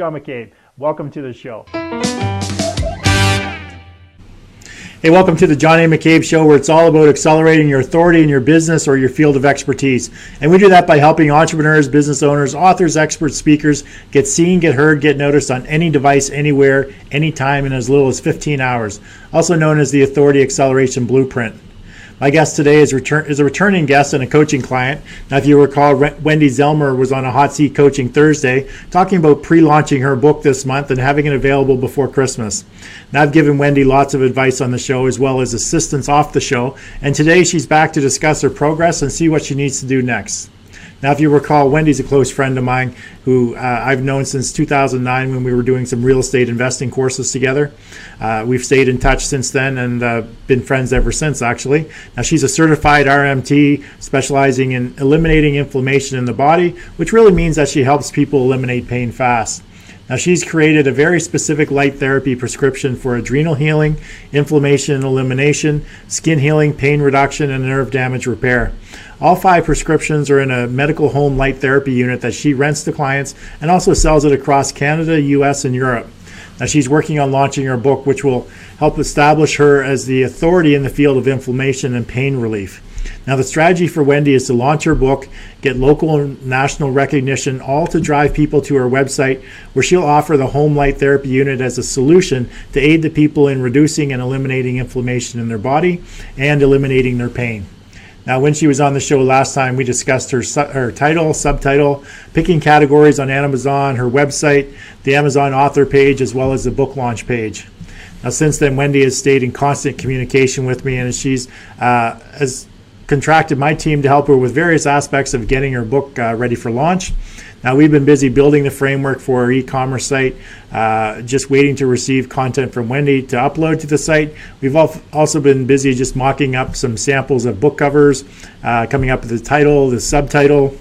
John McCabe. Welcome to the show. Hey, welcome to the John A. McCabe Show, where it's all about accelerating your authority in your business or your field of expertise. And we do that by helping entrepreneurs, business owners, authors, experts, speakers get seen, get heard, get noticed on any device, anywhere, anytime, in as little as 15 hours, also known as the Authority Acceleration Blueprint. My guest today is a returning guest and a coaching client. Now, if you recall, Wendy Zelmer was on a Hot Seat Coaching Thursday talking about pre-launching her book this month and having it available before Christmas. Now, I've given Wendy lots of advice on the show as well as assistance off the show, and today she's back to discuss her progress and see what she needs to do next. Now, if you recall, Wendy's a close friend of mine who I've known since 2009 when we were doing some real estate investing courses together. We've stayed in touch since then and been friends ever since, actually. Now, she's a certified RMT specializing in eliminating inflammation in the body, which really means that she helps people eliminate pain fast. Now, she's created a very specific light therapy prescription for adrenal healing, inflammation elimination, skin healing, pain reduction, and nerve damage repair. All 5 prescriptions are in a medical home light therapy unit that she rents to clients and also sells it across Canada, US, and Europe. Now, she's working on launching her book, which will help establish her as the authority in the field of inflammation and pain relief. Now, the strategy for Wendy is to launch her book, get local and national recognition, all to drive people to her website, where she'll offer the home light therapy unit as a solution to aid the people in reducing and eliminating inflammation in their body and eliminating their pain. Now, when she was on the show last time, we discussed her title, subtitle, picking categories on Amazon, her website, the Amazon author page, as well as the book launch page. Now, since then, Wendy has stayed in constant communication with me, and she's has contracted my team to help her with various aspects of getting her book ready for launch. Now, we've been busy building the framework for our e-commerce site, just waiting to receive content from Wendy to upload to the site. We've also been busy just mocking up some samples of book covers, coming up with the title, the subtitle,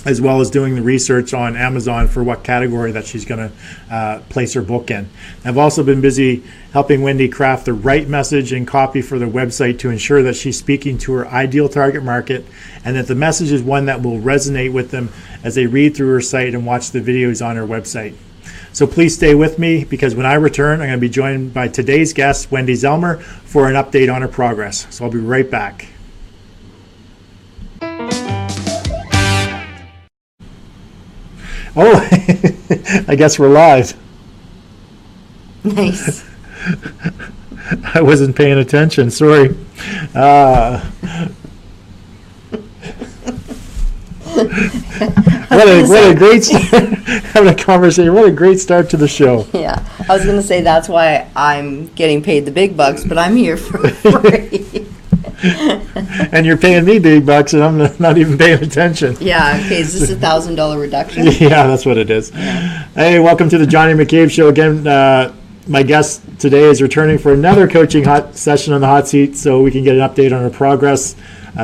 as well as doing the research on Amazon for what category that she's going to place her book in. I've also been busy helping Wendy craft the right message and copy for the website to ensure that she's speaking to her ideal target market and that the message is one that will resonate with them as they read through her site and watch the videos on her website. So please stay with me, because when I return, I'm going to be joined by today's guest, Wendy Zelmer, for an update on her progress. So I'll be right back. Oh, I guess we're live. Nice. I wasn't paying attention, sorry. What a great start. Having a conversation. What a great start to the show. Yeah, I was going to say that's why I'm getting paid the big bucks, but I'm here for free. And you're paying me big bucks, and I'm not even paying attention. Yeah, okay, is this $1,000 reduction? Yeah, that's what it is. Yeah. Hey, welcome to the Johnny McCabe Show. Again, my guest today is returning for another coaching session on the hot seat, so we can get an update on her progress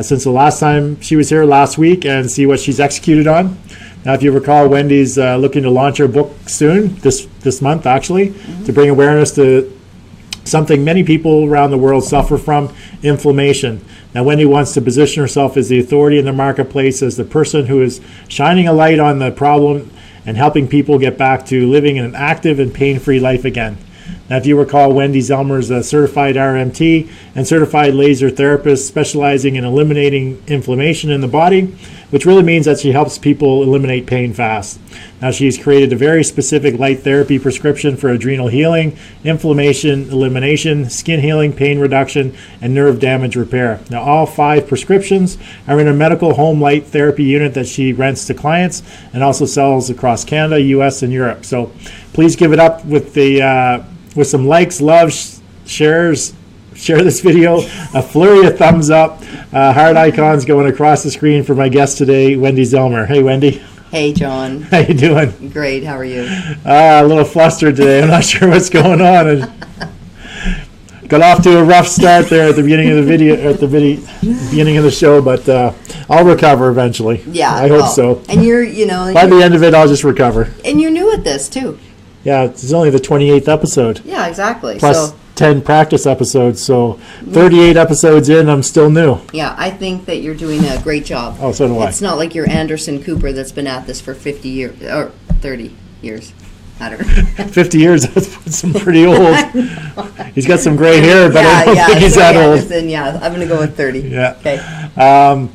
since the last time she was here last week and see what she's executed on. Now, if you recall, Wendy's looking to launch her book soon, this month actually, to bring awareness to something many people around the world suffer from, inflammation. Now, Wendy wants to position herself as the authority in the marketplace, as the person who is shining a light on the problem and helping people get back to living an active and pain-free life again. Now, if you recall, Wendy Zelmer is a certified RMT and certified laser therapist specializing in eliminating inflammation in the body, which really means that she helps people eliminate pain fast. Now, she's created a very specific light therapy prescription for adrenal healing, inflammation elimination, skin healing, pain reduction, and nerve damage repair. Now, all 5 prescriptions are in a medical home light therapy unit that she rents to clients and also sells across Canada, US, and Europe. So please give it up with with some likes, loves, shares. Share this video, a flurry of thumbs up, heart icons going across the screen for my guest today, Wendy Zelmer. Hey, Wendy. Hey, John. How you doing? Great. How are you? A little flustered today. I'm not sure what's going on. Got off to a rough start there at the beginning of the beginning of the show, but I'll recover eventually. Yeah, I hope so. And by the end of it, I'll just recover. And you're new at this too. Yeah, it's only the 28th episode. Yeah, exactly. Plus 10 practice episodes, so 38 episodes in, I'm still new. Yeah, I think that you're doing a great job. Oh, so do I. It's not like you're Anderson Cooper that's been at this for 50 years or 30 years. I don't know. 50 years, that's some pretty old. He's got some gray hair, but I don't think he's that old. Then, I'm going to go with 30. Yeah. Okay.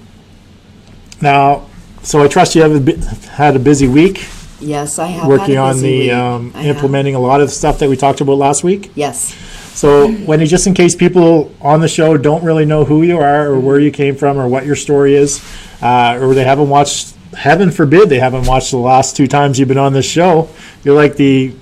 Now, so I trust you had a busy week. Yes, I have. Working on the implementing a lot of the stuff that we talked about last week. Yes. So, Wendy, just in case people on the show don't really know who you are or where you came from or what your story is, or they haven't watched, heaven forbid they haven't watched the last 2 times you've been on this show, you're like the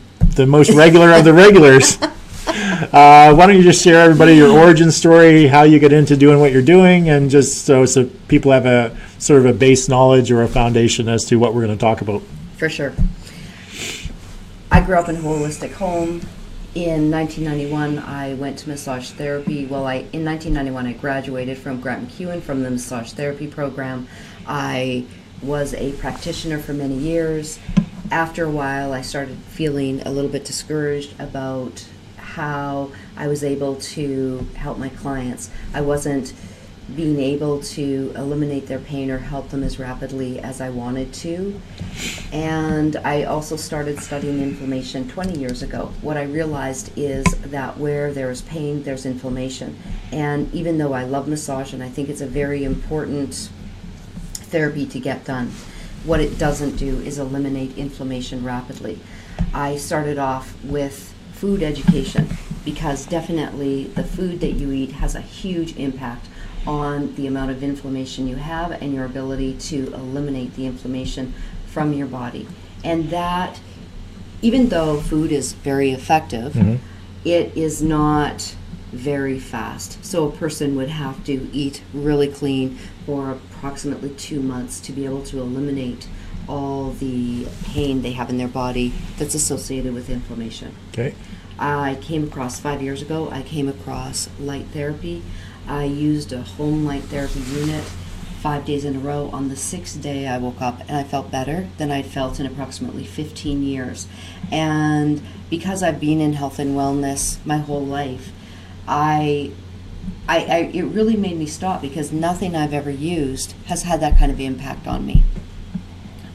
most regular of the regulars. Why don't you just share everybody your origin story, how you get into doing what you're doing, and just so people have a sort of a base knowledge or a foundation as to what we're going to talk about. For sure. I grew up in a holistic home. In 1991, I went to massage therapy. Well, in 1991, I graduated from Grant McEwen from the massage therapy program. I was a practitioner for many years. After a while, I started feeling a little bit discouraged about how I was able to help my clients. I wasn't being able to eliminate their pain or help them as rapidly as I wanted to. And I also started studying inflammation 20 years ago. What I realized is that where there is pain, there's inflammation. And even though I love massage and I think it's a very important therapy to get done, what it doesn't do is eliminate inflammation rapidly. I started off with food education because definitely the food that you eat has a huge impact on the amount of inflammation you have and your ability to eliminate the inflammation from your body. And that, even though food is very effective, it is not very fast. So a person would have to eat really clean for approximately 2 months to be able to eliminate all the pain they have in their body that's associated with inflammation. Okay. I came across 5 years ago, I came across light therapy. I used a home light therapy unit 5 days in a row. On the 6th day, I woke up and I felt better than I'd felt in approximately 15 years. And because I've been in health and wellness my whole life, it really made me stop because nothing I've ever used has had that kind of impact on me.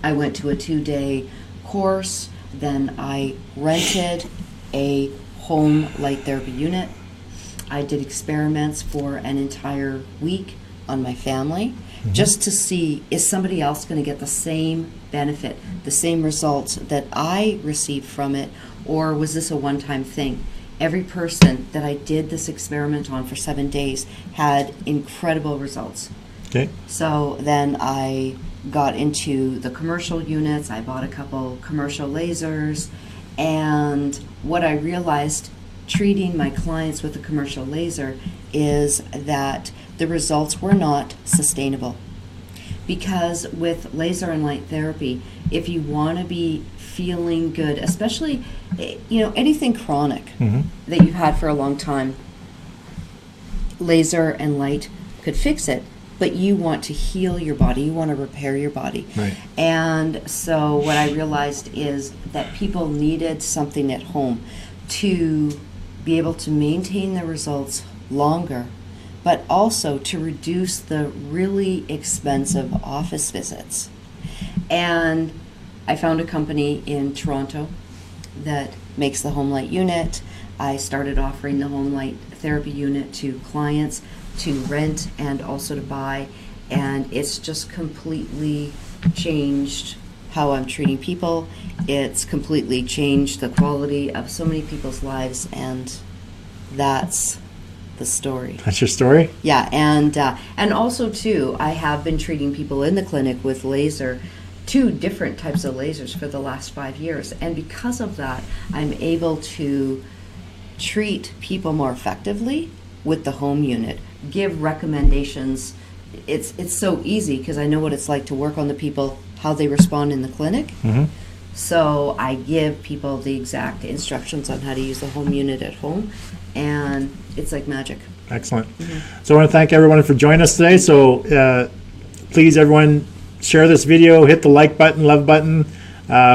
I went to a 2-day course, then I rented a home light therapy unit. I did experiments for an entire week on my family just to see, is somebody else going to get the same benefit, the same results that I received from it, or was this a one-time thing? Every person that I did this experiment on for 7 days had incredible results. Okay. So then I got into the commercial units. I bought a couple commercial lasers, and what I realized treating my clients with a commercial laser is that the results were not sustainable. Because with laser and light therapy, if you want to be feeling good, especially anything chronic that you've had for a long time, laser and light could fix it, but you want to heal your body, you want to repair your body. Right. And so what I realized is that people needed something at home to be able to maintain the results longer, but also to reduce the really expensive office visits. And I found a company in Toronto that makes the home light unit. I started offering the home light therapy unit to clients to rent and also to buy, and it's just completely changed how I'm treating people. It's completely changed the quality of so many people's lives, and that's the story. That's your story? Yeah, and also too, I have been treating people in the clinic with laser, 2 different types of lasers for the last 5 years, and because of that, I'm able to treat people more effectively with the home unit, give recommendations. It's so easy because I know what it's like to work on the people, how they respond in the clinic. So I give people the exact instructions on how to use the home unit at home, and it's like magic. Excellent. So I want to thank everyone for joining us today. So please, everyone, share this video, hit the like button, love button.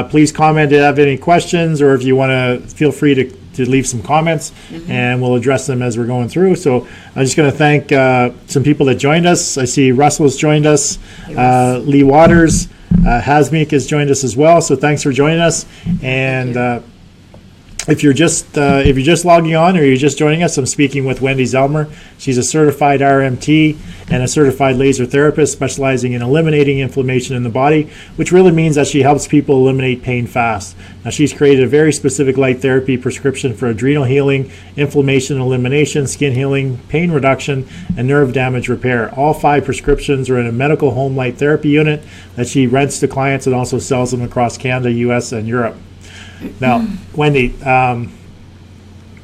Please comment if you have any questions, or if you want to, feel free to leave some comments, and we'll address them as we're going through. So I'm just going to thank some people that joined us. I see Russell's joined us, Lee Waters, Hasmeek has joined us as well, so thanks for joining us. And if you're just logging on or you're just joining us, I'm speaking with Wendy Zelmer. She's a certified RMT and a certified laser therapist specializing in eliminating inflammation in the body, which really means that she helps people eliminate pain fast. Now, she's created a very specific light therapy prescription for adrenal healing, inflammation elimination, skin healing, pain reduction, and nerve damage repair. All 5 prescriptions are in a medical home light therapy unit that she rents to clients and also sells them across Canada, US, and Europe. Now, Wendy,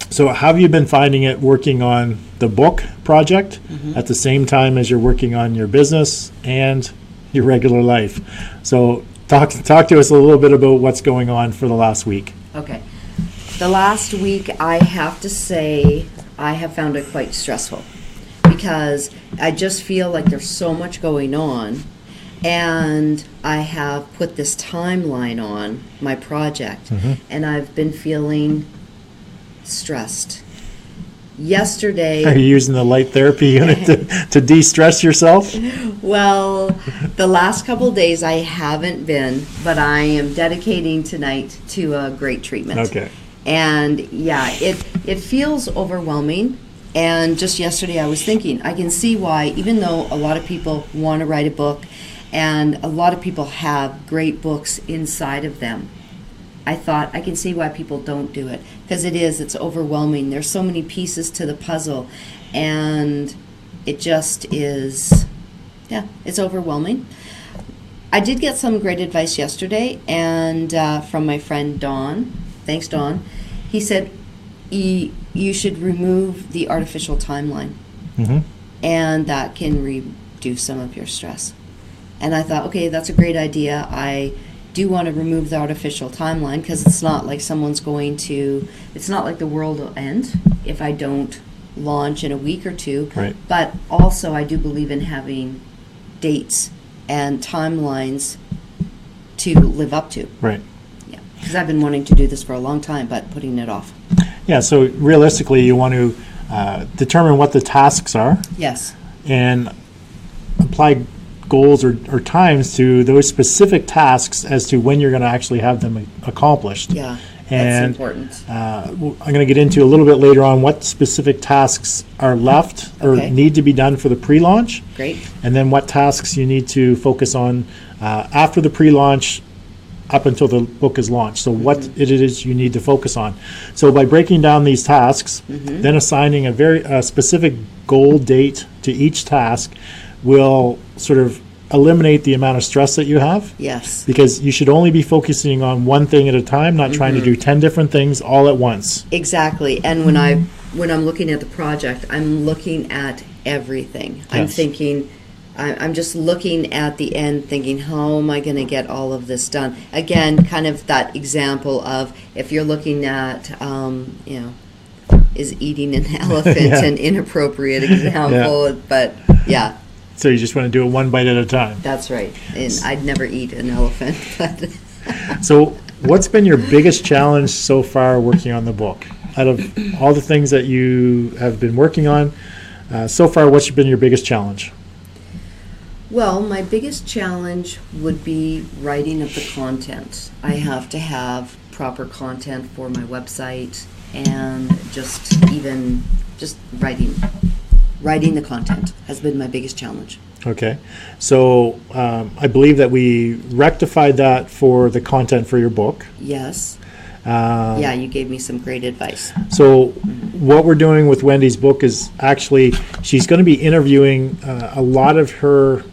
so how have you been finding it working on the book project at the same time as you're working on your business and your regular life? So talk to us a little bit about what's going on for the last week. Okay. The last week, I have to say, I have found it quite stressful because I just feel like there's so much going on. And I have put this timeline on my project, and I've been feeling stressed. Yesterday... Are you using the light therapy unit to de-stress yourself? Well, the last couple of days I haven't been, but I am dedicating tonight to a great treatment. Okay. And yeah, it feels overwhelming. And just yesterday I was thinking, I can see why, even though a lot of people want to write a book, and a lot of people have great books inside of them, I thought I can see why people don't do it, because it's overwhelming. There's so many pieces to the puzzle, and it just is, it's overwhelming. I did get some great advice yesterday, and from my friend Don. Thanks, Don. He said you should remove the artificial timeline, and that can reduce some of your stress. And I thought, okay, that's a great idea. I do want to remove the artificial timeline because it's not like it's not like the world will end if I don't launch in a week or two. Right. But also I do believe in having dates and timelines to live up to. Right. Yeah, because I've been wanting to do this for a long time, but putting it off. Yeah, so realistically you want to determine what the tasks are. Yes. And apply goals or times to those specific tasks as to when you're going to actually have them accomplished. Yeah, and that's important. I'm going to get into a little bit later on what specific tasks are left or need to be done for the pre-launch. Great. And then what tasks you need to focus on after the pre-launch up until the book is launched. So what it is you need to focus on. So by breaking down these tasks, then assigning a very specific goal date to each task will sort of eliminate the amount of stress that you have. Yes. Because you should only be focusing on one thing at a time, not trying to do 10 different things all at once. Exactly. And when I'm looking at the project, I'm looking at everything. Yes. I'm thinking, I'm just looking at the end thinking, how am I going to get all of this done? Again, kind of that example of if you're looking at, is eating an elephant an inappropriate example, but yeah. So you just want to do it one bite at a time. That's right. And I'd never eat an elephant. But So what's been your biggest challenge so far working on the book? Out of all the things that you have been working on, so far, what's been your biggest challenge? Well, my biggest challenge would be writing of the content. I have to have proper content for my website and just writing the content has been my biggest challenge. Okay. So I believe that we rectified that for the content for your book. Yes. You gave me some great advice. So what we're doing with Wendy's book is actually she's going to be interviewing a lot of her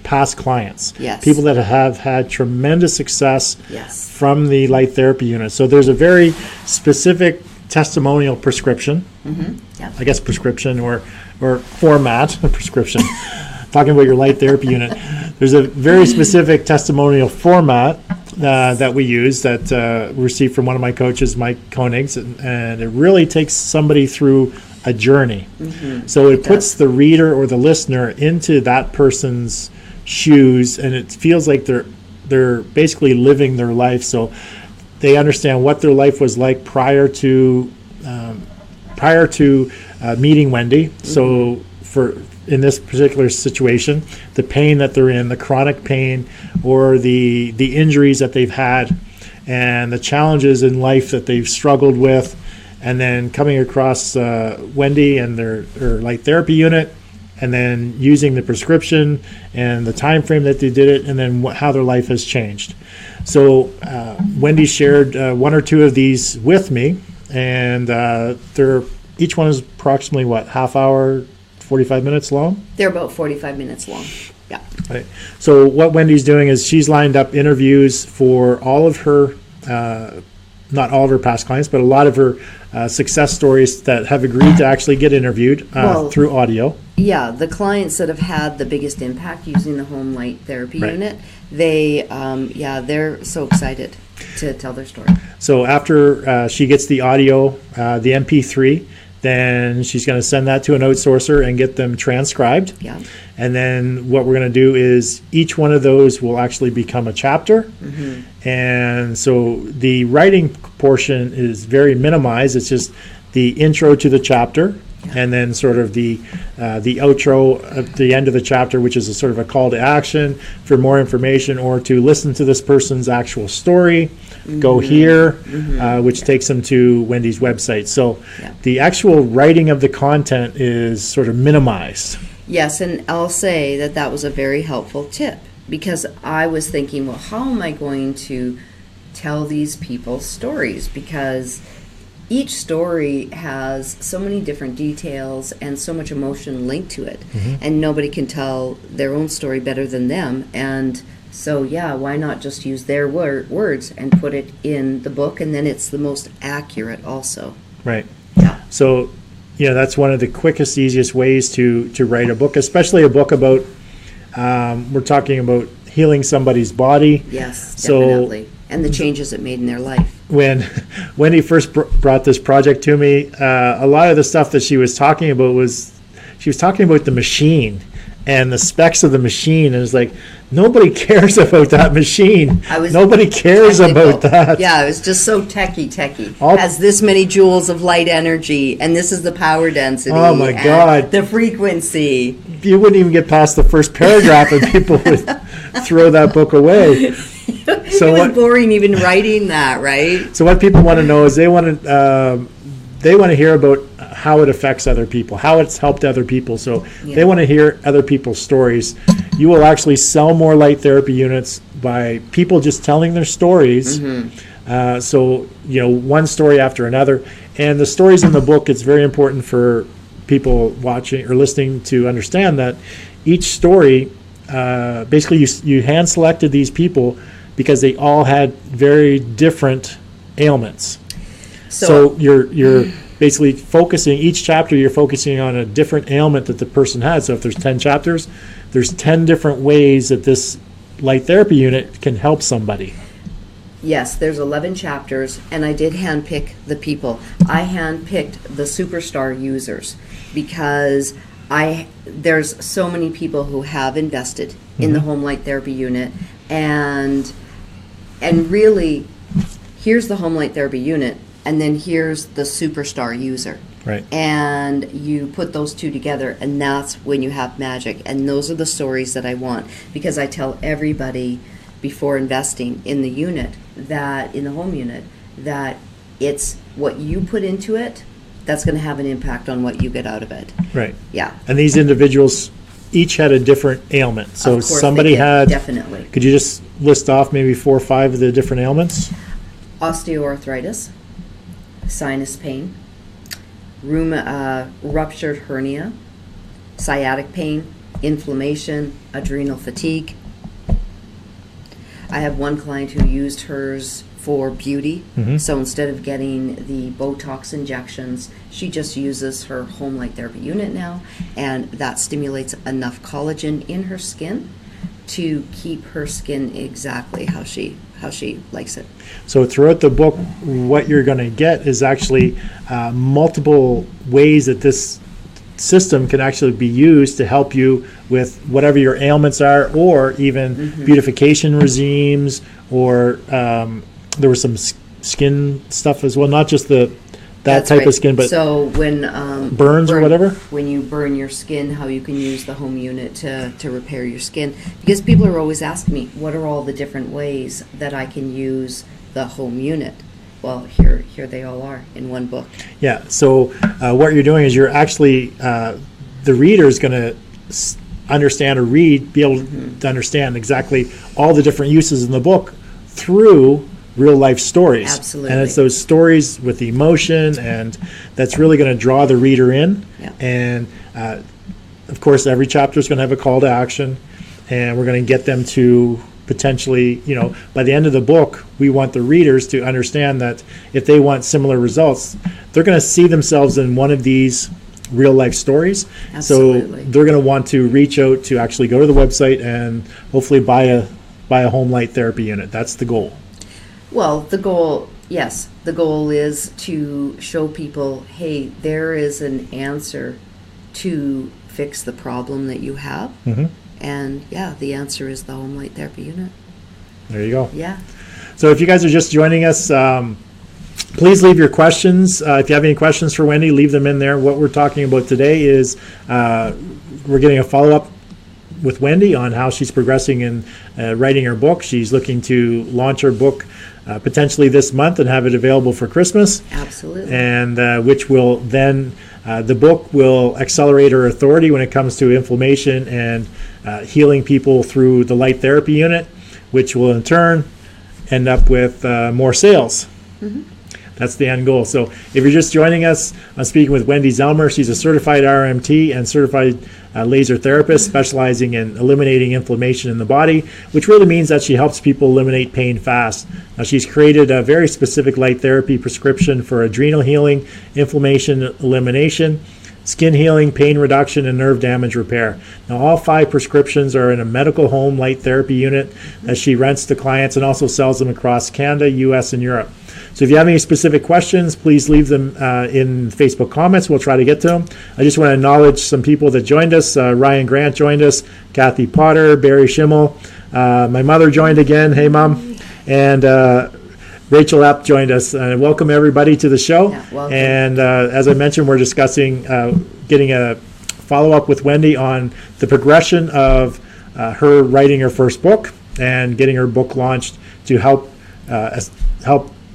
past clients. Yes. People that have had tremendous success yes. from the light therapy unit. So there's a very specific testimonial prescription. Yeah. I guess prescription or format, prescription. Talking about your light therapy unit. There's a very specific testimonial format that we use that we received from one of my coaches, Mike Koenigs, and it really takes somebody through a journey. So it puts the reader or the listener into that person's shoes, and it feels like they're basically living their life. So they understand what their life was like prior to meeting Wendy. So for in this particular situation, the pain that they're in, the chronic pain, or the injuries that they've had, and the challenges in life that they've struggled with, and then coming across Wendy and their light therapy unit, and then using the prescription and the time frame that they did it, and then how their life has changed. So Wendy shared one or two of these with me, and each one is approximately half hour, 45 minutes long? They're about 45 minutes long. Yeah. Right. So what Wendy's doing is she's lined up interviews for all of her, not all of her past clients, but a lot of her success stories that have agreed to actually get interviewed through audio. Yeah, the clients that have had the biggest impact using the home light therapy unit, they're so excited to tell their story. So after she gets the audio, the MP3, then she's going to send that to an outsourcer and get them transcribed. Yeah. And then what we're going to do is each one of those will actually become a chapter. Mm-hmm. And so the writing portion is very minimized. It's just the intro to the chapter, and then sort of the outro at the end of the chapter, which is a sort of a call to action for more information or to listen to this person's actual story. Mm-hmm. Go here, which takes them to Wendy's website. So the actual writing of the content is sort of minimized. Yes, and I'll say that was a very helpful tip, because I was thinking, well, how am I going to tell these people stories? Because each story has so many different details and so much emotion linked to it, and nobody can tell their own story better than them. And so, why not just use their words and put it in the book, and then it's the most accurate also. Right. Yeah. So, that's one of the quickest, easiest ways to write a book, especially a book about, we're talking about healing somebody's body. Yes, definitely. And the changes it made in their life. When Wendy first brought this project to me, a lot of the stuff that she was talking about she was talking about the machine and the specs of the machine. And it's like, nobody cares about that machine. Nobody cares about that. Yeah, it was just so techie. Has this many joules of light energy, and this is the power density. Oh my God. The frequency. You wouldn't even get past the first paragraph and people would throw that book away. So it was boring even writing that, right? So what people want to know is they want to hear about how it affects other people, how it's helped other people. So they want to hear other people's stories. You will actually sell more light therapy units by people just telling their stories. So one story after another, and the stories in the book. It's very important for people watching or listening to understand that each story, basically, you hand selected these people because they all had very different ailments. So you're basically focusing, each chapter you're focusing on a different ailment that the person had. So if there's 10 chapters, there's 10 different ways that this light therapy unit can help somebody. Yes, there's 11 chapters, and I did handpick the people. I handpicked the superstar users because there's so many people who have invested in the home light therapy unit, and really, here's the home light therapy unit, and then here's the superstar user. Right. And you put those two together, and that's when you have magic. And those are the stories that I want, because I tell everybody before investing in the unit, that in the home unit, that it's what you put into it that's going to have an impact on what you get out of it. Right. Yeah. And these individuals each had a different ailment. So of course somebody had, definitely. Could you just list off maybe 4 or 5 of the different ailments? Osteoarthritis, sinus pain, ruptured hernia, sciatic pain, inflammation, adrenal fatigue. I have one client who used hers for beauty. So instead of getting the Botox injections, she just uses her home light therapy unit now, and that stimulates enough collagen in her skin to keep her skin exactly how she likes it. So throughout the book, what you're going to get is actually multiple ways that this system can actually be used to help you with whatever your ailments are, or even beautification regimes, or there was some skin stuff as well, not just the that type of skin, but so when burns or whatever? When you burn your skin, how you can use the home unit to repair your skin. Because people are always asking me, what are all the different ways that I can use the home unit? Well, here they all are in one book. Yeah, so what you're doing is you're actually, the reader is going to understand or read, be able to understand exactly all the different uses in the book through real life stories. Absolutely. And it's those stories with the emotion, and that's really going to draw the reader in. Yeah. And of course, every chapter is going to have a call to action, and we're going to get them to potentially, by the end of the book, we want the readers to understand that if they want similar results, they're going to see themselves in one of these real life stories. Absolutely. So they're going to want to reach out to actually go to the website and hopefully buy a home light therapy unit. That's the goal. Well, the goal is to show people, hey, there is an answer to fix the problem that you have. And the answer is the home light therapy unit. There you go. Yeah. So if you guys are just joining us, please leave your questions. If you have any questions for Wendy, leave them in there. What we're talking about today is we're getting a follow-up with Wendy on how she's progressing in writing her book. She's looking to launch her book potentially this month and have it available for Christmas. Absolutely. And which will then, the book will accelerate her authority when it comes to inflammation and healing people through the light therapy unit, which will in turn end up with more sales. That's the end goal. So if you're just joining us, I'm speaking with Wendy Zelmer. She's a certified RMT and certified laser therapist specializing in eliminating inflammation in the body, which really means that she helps people eliminate pain fast. Now, she's created a very specific light therapy prescription for adrenal healing, inflammation elimination, skin healing, pain reduction, and nerve damage repair. Now, all 5 prescriptions are in a medical home light therapy unit that she rents to clients and also sells them across Canada, US, and Europe. So if you have any specific questions, please leave them in Facebook comments. We'll try to get to them. I just want to acknowledge some people that joined us. Ryan Grant joined us, Kathy Potter, Barry Schimmel. My mother joined again. Hey, Mom. And Rachel Epp joined us. Welcome, everybody, to the show. Yeah, welcome. And as I mentioned, we're discussing getting a follow-up with Wendy on the progression of her writing her first book and getting her book launched to help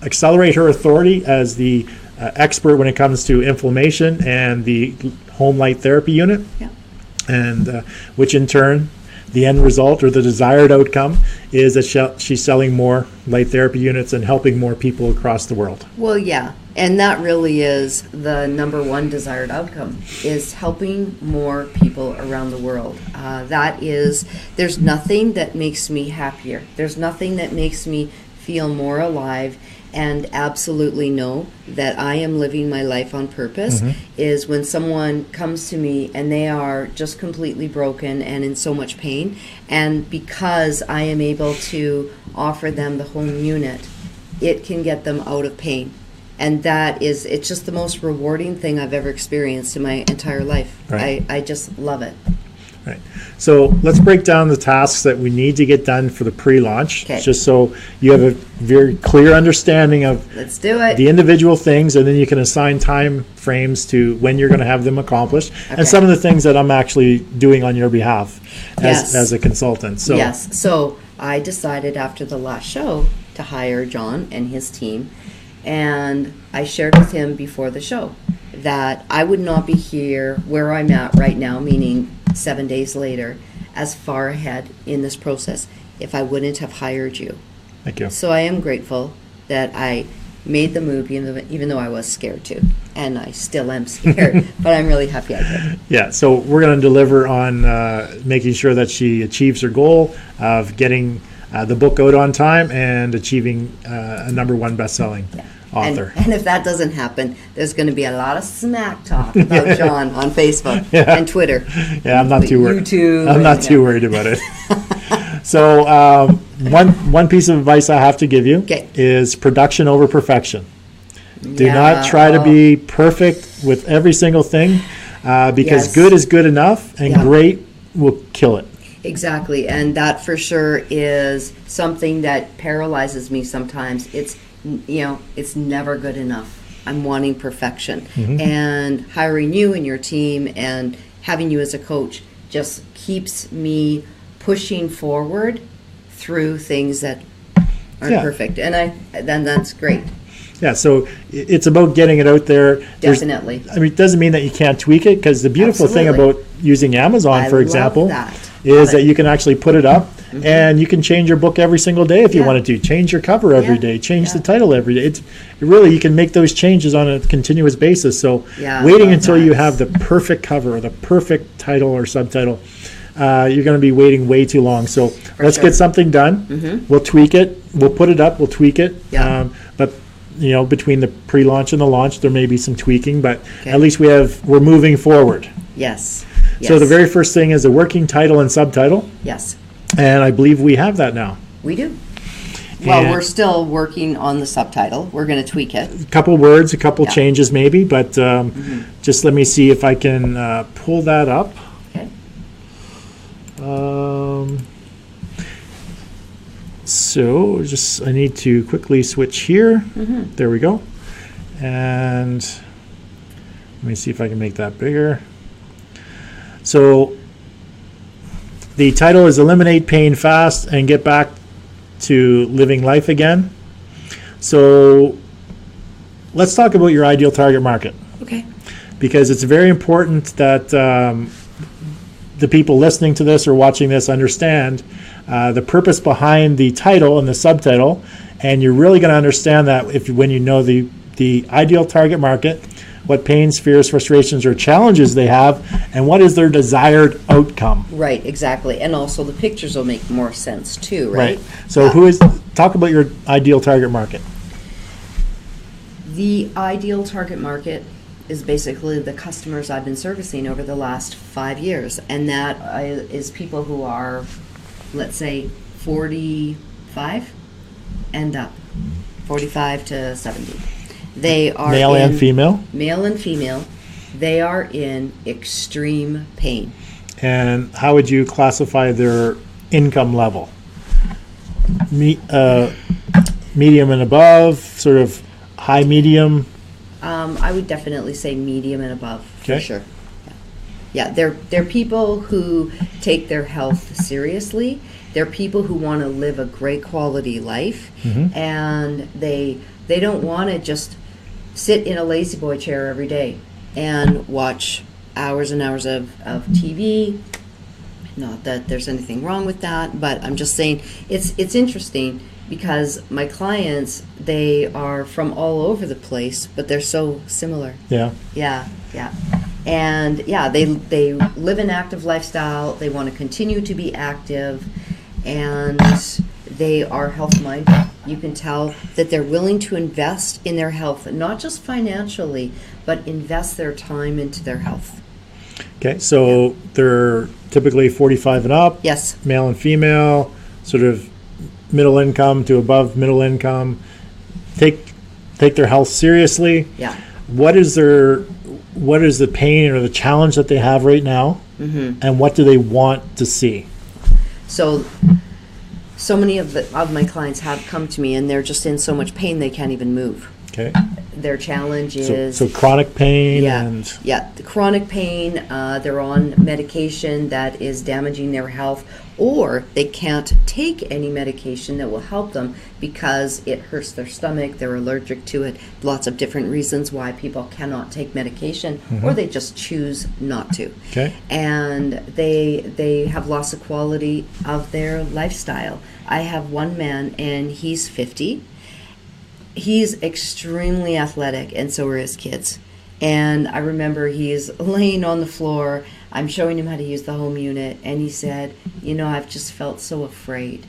accelerate her authority as the expert when it comes to inflammation and the home light therapy unit. Yeah. And which in turn, the end result or the desired outcome is that she's selling more light therapy units and helping more people across the world. Well, yeah, and that really is the number one desired outcome, is helping more people around the world. There's nothing that makes me happier. There's nothing that makes me feel more alive and absolutely know that I am living my life on purpose, is when someone comes to me and they are just completely broken and in so much pain, and because I am able to offer them the home unit, it can get them out of pain. And it's just the most rewarding thing I've ever experienced in my entire life. Right. I just love it. Right. So let's break down the tasks that we need to get done for the pre-launch, just so you have a very clear understanding of Let's do it. the individual things, and then you can assign time frames to when you're going to have them accomplished, and some of the things that I'm actually doing on your behalf as a consultant. So yes. So I decided after the last show to hire John and his team, and I shared with him before the show that I would not be here where I'm at right now, meaning 7 days later, as far ahead in this process, if I wouldn't have hired you. Thank you. So I am grateful that I made the move, even though I was scared to, and I still am scared, but I'm really happy I did. Yeah, so we're going to deliver on making sure that she achieves her goal of getting the book out on time and achieving a #1 best-selling author. And if that doesn't happen, there's going to be a lot of smack talk about John on Facebook and Twitter. Yeah, I'm not too worried. YouTube. I'm not too worried about it. So one piece of advice I have to give you is production over perfection. Do not try to be perfect with every single thing, because good is good enough, and great will kill it. Exactly, and that for sure is something that paralyzes me sometimes. It's never good enough. I'm wanting perfection. Mm-hmm. And hiring you and your team and having you as a coach just keeps me pushing forward through things that aren't perfect. And then that's great. Yeah, so it's about getting it out there. Definitely. It doesn't mean that you can't tweak it, because the beautiful thing about using Amazon, for example, is that you can actually put it up and you can change your book every single day if you wanted to. Change your cover every day. Change the title every day. You can make those changes on a continuous basis. So waiting until you have the perfect cover or the perfect title or subtitle, you're going to be waiting way too long. So let's get something done. We'll tweak it. We'll put it up. We'll tweak it. But between the pre-launch and the launch, there may be some tweaking, but at least we're moving forward. Yes. So the very first thing is a working title and subtitle. Yes. And I believe we have that now. We do. Well, we're still working on the subtitle. We're going to tweak it. A couple words, a couple changes maybe, but just let me see if I can pull that up. Okay. So I need to quickly switch here. There we go. And let me see if I can make that bigger. So the title is Eliminate Pain Fast and Get Back to Living Life Again. So let's talk about your ideal target market. Okay. Because it's very important that the people listening to this or watching this understand the purpose behind the title and the subtitle, and you're really going to understand that when you know the ideal target market, what pains, fears, frustrations, or challenges they have, and what is their desired outcome. Right, exactly. And also the pictures will make more sense too, right? So talk about your ideal target market. The ideal target market is basically the customers I've been servicing over the last 5 years, and that is people who are, let's say, 45 and up, 45 to 70. They are male and female. Male and female. They are in extreme pain. And how would you classify their income level? Medium and above, sort of high, medium? I would definitely say medium and above, for sure. Yeah, they're people who take their health seriously. They're people who want to live a great quality life, and they don't want to just sit in a lazy boy chair every day and watch hours and hours of TV. Not that there's anything wrong with that, but I'm just saying it's interesting because my clients, they are from all over the place, but they're so similar. Yeah. And they live an active lifestyle. They want to continue to be active, and they are health-minded. You can tell that they're willing to invest in their health, not just financially, but invest their time into their health. Okay, so they're typically 45 and up. Yes. Male and female, sort of middle income to above middle income. Take their health seriously. Yeah. What is the pain or the challenge that they have right now, and what do they want to see? So many of my clients have come to me, and they're just in so much pain they can't even move. Okay. Their challenge is... So chronic pain the chronic pain, they're on medication that is damaging their health, or they can't take any medication that will help them because it hurts their stomach, they're allergic to it, lots of different reasons why people cannot take medication, or they just choose not to. Okay. And they have loss of quality of their lifestyle. I have one man, and he's 50. He's extremely athletic, and so are his kids. And I remember he's laying on the floor. I'm showing him how to use the home unit, and he said, I've just felt so afraid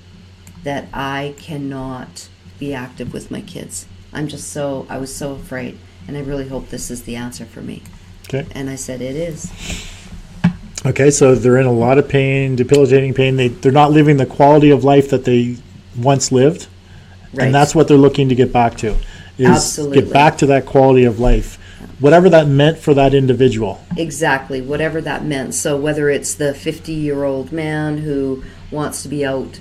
that I cannot be active with my kids. I was so afraid, and I really hope this is the answer for me. Okay. And I said, it is. Okay, so they're in a lot of pain, debilitating pain. They're not living the quality of life that they once lived. Right. And that's what they're looking to get back to, is Absolutely. Get back to that quality of life, whatever that meant for that individual. Exactly, whatever that meant. So whether it's the 50-year-old man who wants to be out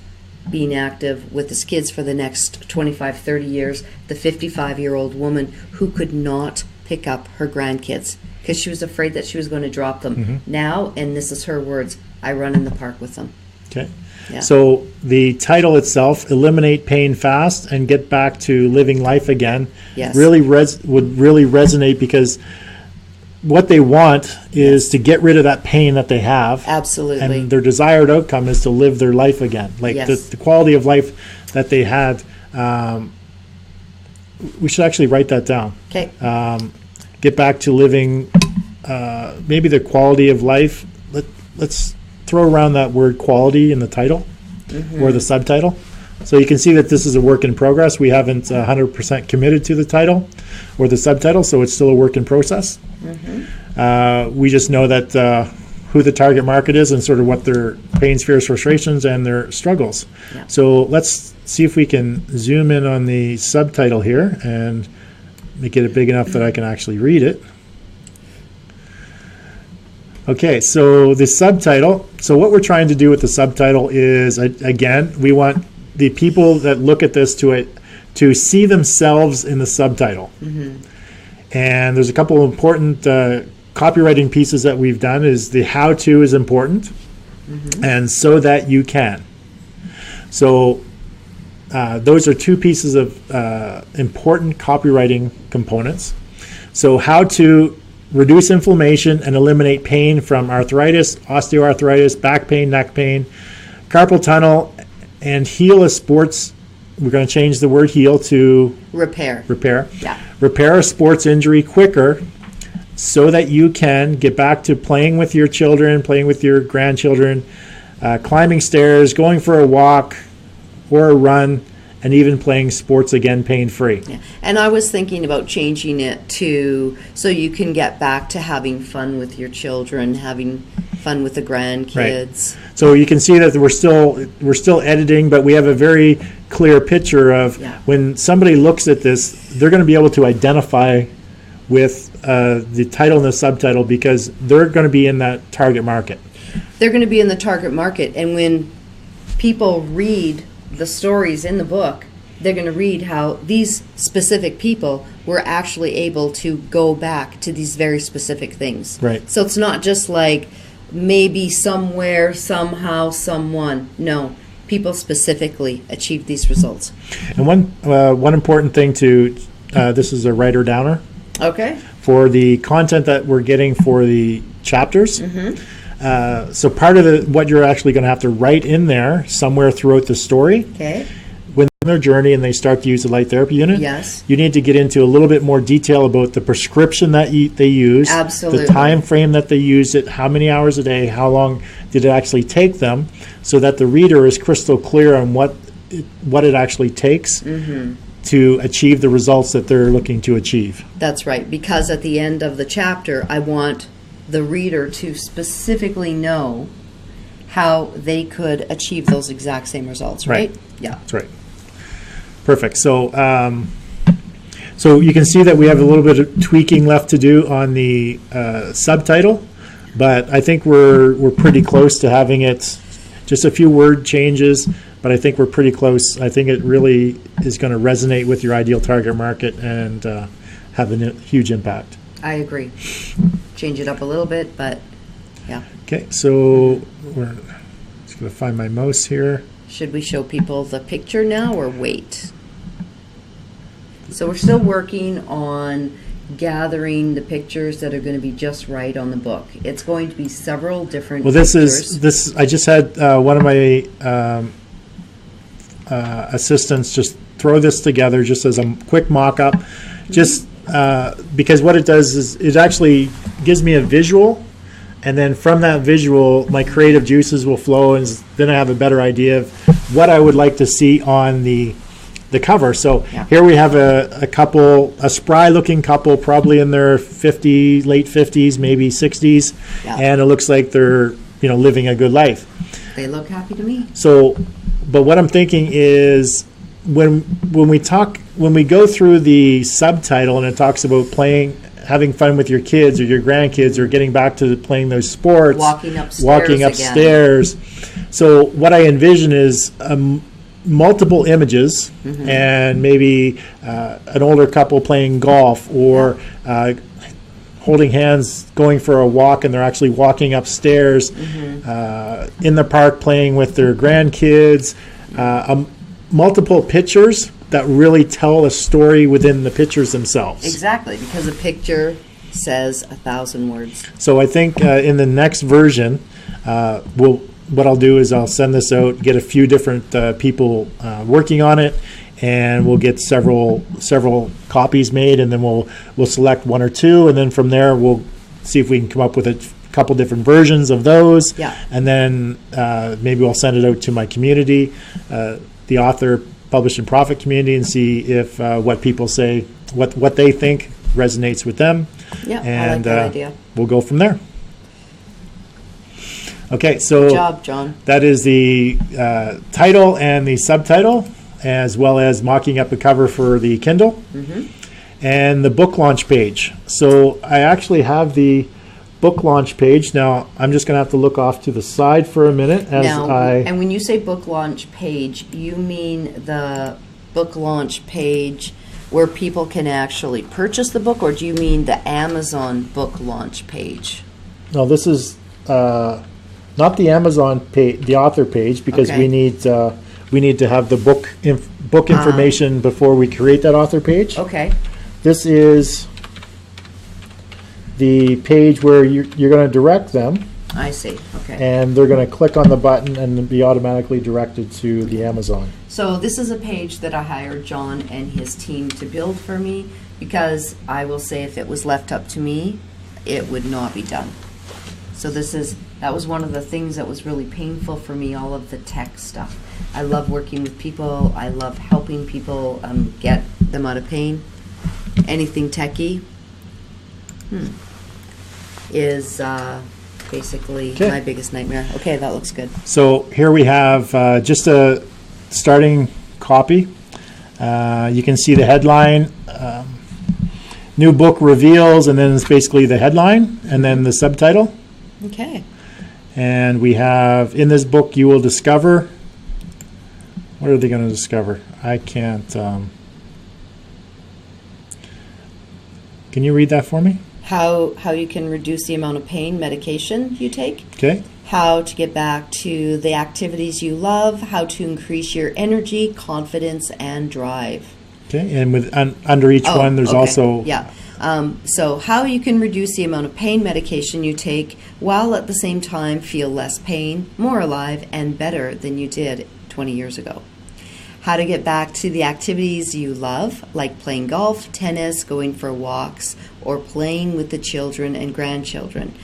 being active with his kids for the next 25, 30 years, the 55-year-old woman who could not pick up her grandkids because she was afraid that she was going to drop them. Now, and this is her words, I run in the park with them. Okay. Yeah. So the title itself, Eliminate Pain Fast and Get Back to Living Life Again, Yes. really would really resonate, because what they want is to get rid of that pain that they have. Absolutely. And their desired outcome is to live their life again. Like Yes. the quality of life that they had. We should actually write that down. Okay. Get back to living, maybe the quality of life. Let's throw around that word quality in the title or the subtitle. So you can see that this is a work in progress. We haven't 100% committed to the title or the subtitle, so it's still a work in process. We just know that who the target market is and sort of what their pains, fears, frustrations, and their struggles. Yeah. So let's see if we can zoom in on the subtitle here and make it big enough that I can actually read it. Okay, so the subtitle. So what we're trying to do with the subtitle is, again, we want the people that look at this to see themselves in the subtitle. And there's a couple of important copywriting pieces that we've done. Is the how-to is important, and so that you can. So those are two pieces of important copywriting components. So how to reduce inflammation and eliminate pain from arthritis, osteoarthritis, back pain, neck pain, carpal tunnel, and heal a sports. We're going to change the word heal to Repair. Yeah. Repair a sports injury quicker so that you can get back to playing with your children, playing with your grandchildren, climbing stairs, going for a walk or a run, and even playing sports again pain-free. Yeah. And I was thinking about changing it to so you can get back to having fun with your children, having fun with the grandkids. Right. So you can see that we're still editing, but we have a very clear picture of when somebody looks at this, they're going to be able to identify with the title and the subtitle, because they're going to be in that target market. They're going to be in the target market, and when people read the stories in the book, they're going to read how these specific people were actually able to go back to these very specific things. Right. So it's not just like maybe somewhere, somehow, someone. No, people specifically achieved these results. And one important thing to this is a writer downer. Okay. For the content that we're getting for the chapters. So part of what you're actually going to have to write in there somewhere throughout the story. Okay. When they're in their journey and they start to use the light therapy unit, Yes. you need to get into a little bit more detail about the prescription that they use, Absolutely. the time frame that they use it, how many hours a day, how long did it actually take them, so that the reader is crystal clear on what it actually takes to achieve the results that they're looking to achieve. That's right, because at the end of the chapter, I want the reader to specifically know how they could achieve those exact same results, right? Yeah. That's right. Perfect. So so you can see that we have a little bit of tweaking left to do on the subtitle, but I think we're pretty close to having it. Just a few word changes, but I think we're pretty close. I think it really is going to resonate with your ideal target market and have a huge impact. I agree. Change it up a little bit, but yeah. Okay, so we're just going to find my mouse here. Should we show people the picture now or wait? So we're still working on gathering the pictures that are going to be just right on the book. It's going to be several different pictures. I just had one of my assistants just throw this together just as a quick mock-up, just because what it does is it actually gives me a visual, and then from that visual my creative juices will flow, and then I have a better idea of what I would like to see on the cover. So here we have a spry looking couple, probably in their late 50s, maybe 60s, and it looks like they're living a good life. They look happy to me. So, but what I'm thinking is when we go through the subtitle and it talks about having fun with your kids or your grandkids or getting back to playing those sports, walking upstairs again. So what I envision is multiple images and maybe an older couple playing golf or holding hands going for a walk, and they're actually walking upstairs in the park playing with their grandkids. Multiple pictures that really tell a story within the pictures themselves. Exactly, because a picture says 1,000 words. So I think in the next version, what I'll do is I'll send this out, get a few different people working on it, and we'll get several copies made, and then we'll select one or two, and then from there we'll see if we can come up with a couple different versions of those. Yeah. And then maybe I'll send it out to my community, the author, publish and profit community, and see if what people say, what they think resonates with them. Yeah, and I like that idea. We'll go from there. Okay, so good job, John. That is the title and the subtitle, as well as mocking up a cover for the Kindle, and the book launch page. So I actually have the book launch page. Now I'm just going to have to look off to the side for a minute and when you say book launch page, you mean the book launch page where people can actually purchase the book, or do you mean the Amazon book launch page? No, this is not the Amazon page, the author page, because we need to have the book information before we create that author page. Okay. This is the page where you're going to direct them. I see. Okay. And they're going to click on the button and be automatically directed to the Amazon. So this is a page that I hired John and his team to build for me, because I will say if it was left up to me, it would not be done. So that was one of the things that was really painful for me, all of the tech stuff. I love working with people. I love helping people get them out of pain. Anything techie is basically my biggest nightmare. Okay, that looks good. So here we have just a starting copy. You can see the headline, new book reveals, and then it's basically the headline, and then the subtitle. Okay. And we have, in this book you will discover, what are they going to discover? I can't, can you read that for me? How you can reduce the amount of pain medication you take. Okay. How to get back to the activities you love. How to increase your energy, confidence, and drive. Okay, and with under each one there's also... Yeah. So how you can reduce the amount of pain medication you take while at the same time feel less pain, more alive, and better than you did 20 years ago. How to get back to the activities you love, like playing golf, tennis, going for walks, or playing with the children and grandchildren.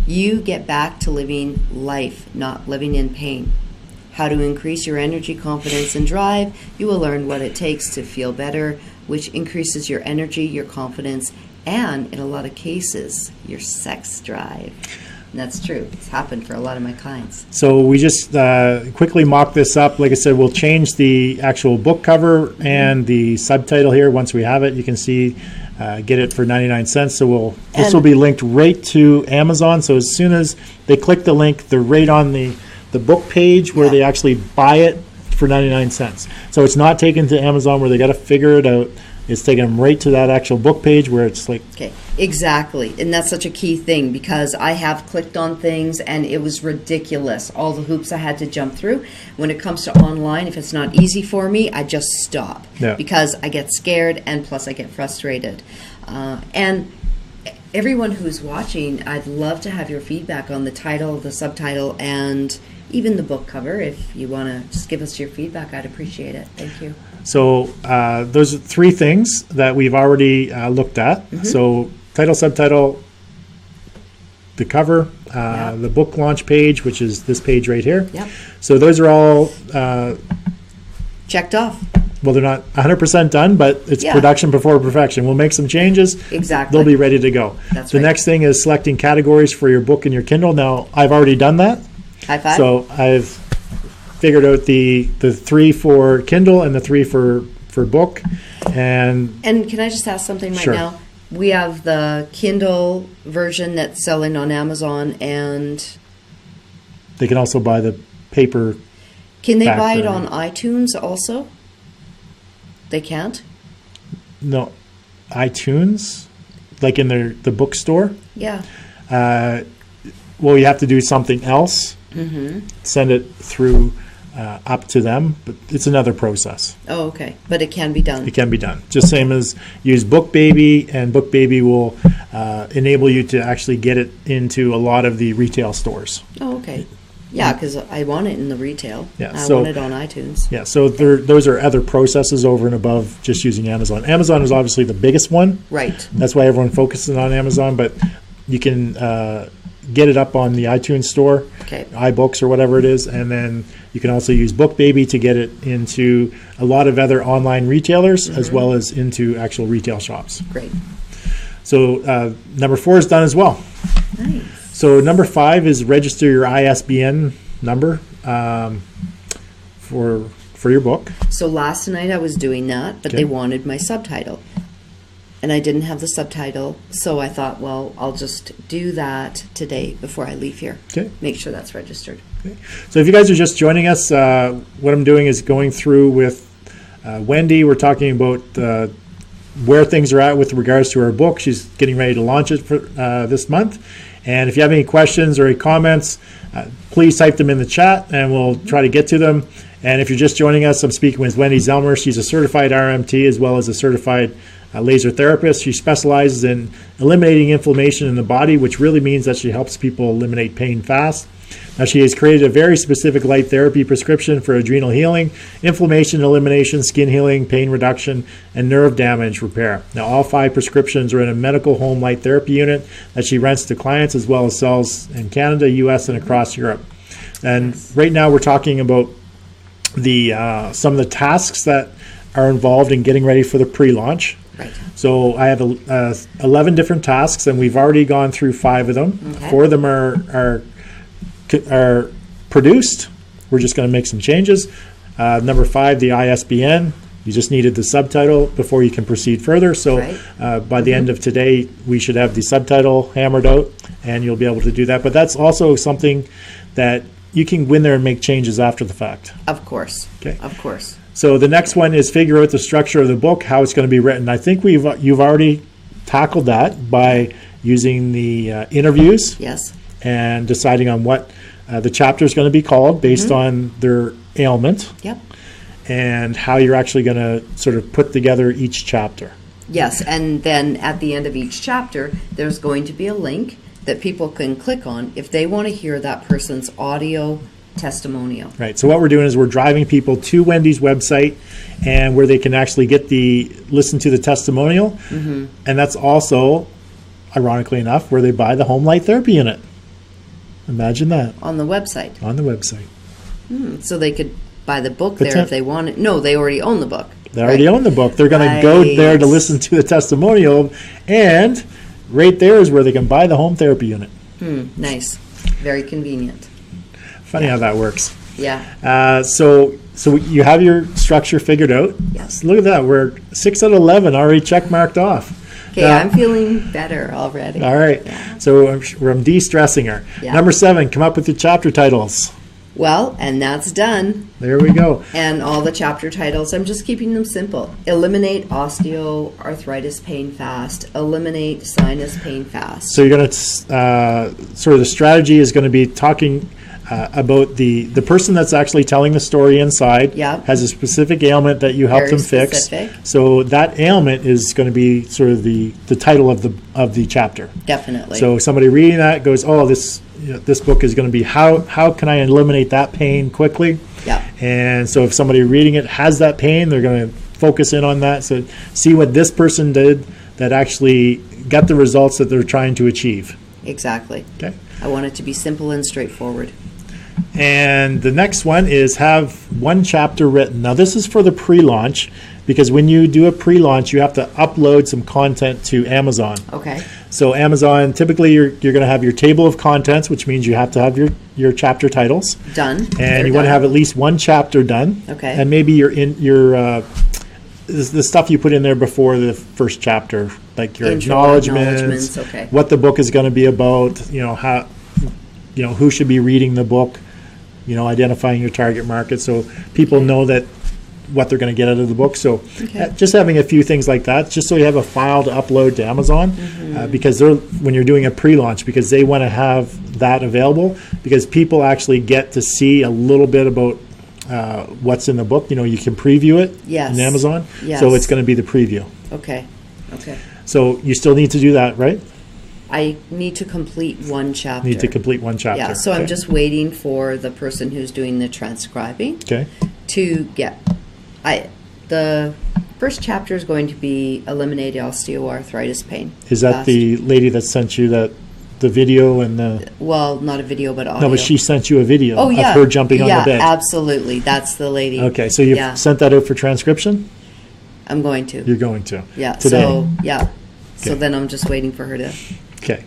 You get back to living life, not living in pain. How to increase your energy, confidence, and drive. You will learn what it takes to feel better, which increases your energy, your confidence, and in a lot of cases, your sex drive. And that's true. It's happened for a lot of my clients. So we just quickly mock this up. Like I said, we'll change the actual book cover and the subtitle here once we have it. You can see, get it for 99 cents. So this will be linked right to Amazon. So as soon as they click the link, they're right on the book page where they actually buy it for 99 cents. So it's not taken to Amazon where they got to figure it out. It's taking them right to that actual book page where it's like... Okay, exactly. And that's such a key thing, because I have clicked on things and it was ridiculous. All the hoops I had to jump through. When it comes to online, if it's not easy for me, I just stop. Yeah. Because I get scared and plus I get frustrated. And everyone who's watching, I'd love to have your feedback on the title, the subtitle, and even the book cover. If you want to just give us your feedback, I'd appreciate it. Thank you. So those are three things that we've already looked at. So title, subtitle, the cover, the book launch page, which is this page right here. Yep. So those are all... checked off. Well, they're not 100% done, but it's production before perfection. We'll make some changes. Exactly. They'll be ready to go. That's the right. next thing is selecting categories for your book and your Kindle. Now, I've already done that. High five. So I've figured out the 3 for Kindle and the 3 for book. And can I just ask something right Sure. now? We have the Kindle version that's selling on Amazon, and they can also buy the paper Can they buy it factor on iTunes also? They can't? No, iTunes, like in the bookstore. Yeah. Well, you have to do something else. Send it through up to them, but it's another process. Oh, okay. But it can be done. It can be done. Just same as use BookBaby, and BookBaby will enable you to actually get it into a lot of the retail stores. Oh, okay. Yeah, because I want it in the retail. Yeah, I so- want it on iTunes. Yeah, so those are other processes over and above just using Amazon. Amazon is obviously the biggest one. Right. That's why everyone focuses on Amazon, but you can get it up on the iTunes store, Okay. iBooks or whatever it is, and then you can also use BookBaby to get it into a lot of other online retailers as well as into actual retail shops. Great. So number 4 is done as well. Nice. So number 5 is register your ISBN number for your book. So last night I was doing that, but Okay. they wanted my subtitle. And I didn't have the subtitle, so I thought, well, I'll just do that today before I leave here. Okay. Make sure that's registered. So if you guys are just joining us, what I'm doing is going through with Wendy. We're talking about where things are at with regards to her book. She's getting ready to launch it for this month. And if you have any questions or any comments, please type them in the chat and we'll try to get to them. And if you're just joining us, I'm speaking with Wendy Zelmer. She's a certified RMT as well as a certified laser therapist. She specializes in eliminating inflammation in the body, which really means that she helps people eliminate pain fast. Now, she has created a very specific light therapy prescription for adrenal healing, inflammation elimination, skin healing, pain reduction, and nerve damage repair. Now, all 5 prescriptions are in a medical home light therapy unit that she rents to clients as well as sells in Canada, US, and across Europe. And right now we're talking about the some of the tasks that are involved in getting ready for the pre-launch. Right. So I have 11 different tasks, and we've already gone through 5 of them. Okay. 4 of them are produced. We're just going to make some changes. Number 5, the ISBN. You just needed the subtitle before you can proceed further. So Right. by the end of today, we should have the subtitle hammered out, and you'll be able to do that. But that's also something that you can go in there and make changes after the fact. Of course. Okay. Of course. So the next one is figure out the structure of the book, how it's going to be written. I think you've already tackled that by using the interviews Yes. and deciding on what the chapter is going to be called based on their ailment Yep. and how you're actually going to sort of put together each chapter. Yes, and then at the end of each chapter, there's going to be a link that people can click on if they want to hear that person's audio testimonial. Right. So what we're doing is we're driving people to Wendy's website and where they can actually listen to the testimonial. And that's also, ironically enough, where they buy the home light therapy unit. Imagine that On the website. on the website. So they could buy the book there if they want it. No, they already own the book. They already own the book. They're going to go there to Right. listen to the testimonial, and right there is where they can buy the home therapy unit. Nice. Very convenient. Funny how that works. Yeah. So you have your structure figured out. Yes. Look at that. We're 6 out of 11 already check marked off. Okay, I'm feeling better already. All right. Yeah. So I'm de-stressing her. Yeah. Number 7, come up with your chapter titles. Well, and that's done. There we go. And all the chapter titles, I'm just keeping them simple. Eliminate osteoarthritis pain fast. Eliminate sinus pain fast. So you're going to sort of the strategy is going to be talking about the person that's actually telling the story inside Yep. has a specific ailment that you helped Very them fix. specific. So that ailment is going to be sort of the title of the chapter. Definitely. So somebody reading that goes, oh, this book is going to be how can I eliminate that pain quickly? Yeah. And so if somebody reading it has that pain, they're going to focus in on that. So see what this person did that actually got the results that they're trying to achieve. Exactly. Okay. I want it to be simple and straightforward. And the next one is have one chapter written. Now this is for the pre-launch because when you do a pre-launch, you have to upload some content to Amazon. Okay. So Amazon, typically you're going to have your table of contents, which means you have to have your chapter titles. Done. And They're you want to done. have at least one chapter done. Okay. And maybe the stuff you put in there before the first chapter, like your Intro, acknowledgements, okay. what the book is going to be about, how, who should be reading the book, identifying your target market so people know that what they're going to get out of the book. So just having a few things like that, just so you have a file to upload to Amazon, because when you're doing a pre-launch, because they want to have that available, because people actually get to see a little bit about what's in the book. You can preview it in Amazon. So it's going to be the preview. Okay. So you still need to do that, right? I need to complete one chapter. Yeah, so I'm just waiting for the person who's doing the transcribing to get... the first chapter is going to be eliminate osteoarthritis pain. Is that the lady that sent you the video and the... Well, not a video, but audio. No, but she sent you a video of her jumping on the bed. Yeah, absolutely. That's the lady. Okay, so you've sent that out for transcription? I'm going to. You're going to? Yeah. Today? So then I'm just waiting for her to get